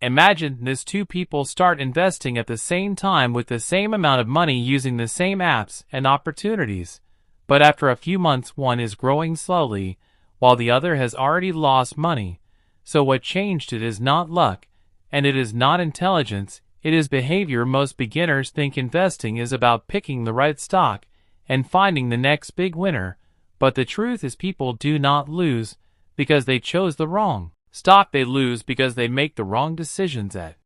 Imagine this: two people start investing at the same time with the same amount of money using the same apps and opportunities. But after a few months, one is growing slowly, while the other has already lost money. So what changed it is not luck, and it is not intelligence, it is behavior. Most beginners think investing is about picking the right stock and finding the next big winner, but the truth is people do not lose because they chose the wrong stock. They lose because they make the wrong decisions at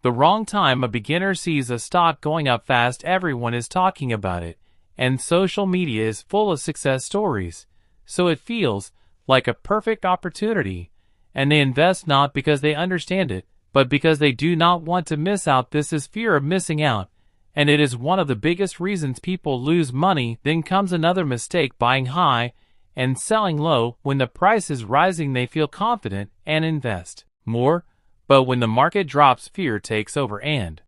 the wrong time. A beginner sees a stock going up fast, everyone is talking about it, and social media is full of success stories, so it feels like a perfect opportunity, and they invest not because they understand it, but because they do not want to miss out. This is fear of missing out, and it is one of the biggest reasons people lose money. Then comes another mistake: buying high and selling low. When the price is rising, they feel confident and invest more, but when the market drops, fear takes over and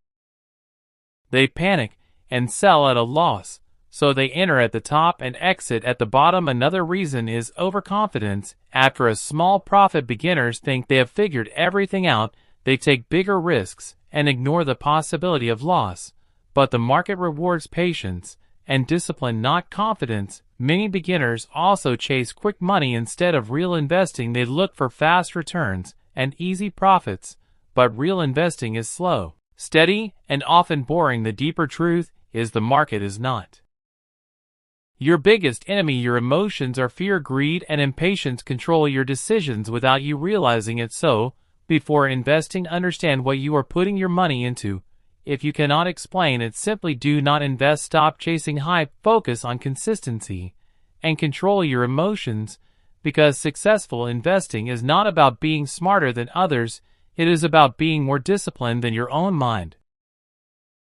they panic and sell at a loss. So they enter at the top and exit at the bottom. Another reason is overconfidence. After a small profit, beginners think they have figured everything out. They take bigger risks and ignore the possibility of loss. But the market rewards patience and discipline, not confidence. Many beginners also chase quick money instead of real investing. They look for fast returns and easy profits, but real investing is slow, steady, and often boring. The deeper truth is the market is not your biggest enemy. Your emotions are fear, greed, and impatience control your decisions without you realizing it. So, before investing, understand what you are putting your money into. If you cannot explain it, simply do not invest. Stop chasing hype, focus on consistency, and control your emotions, because successful investing is not about being smarter than others, it is about being more disciplined than your own mind.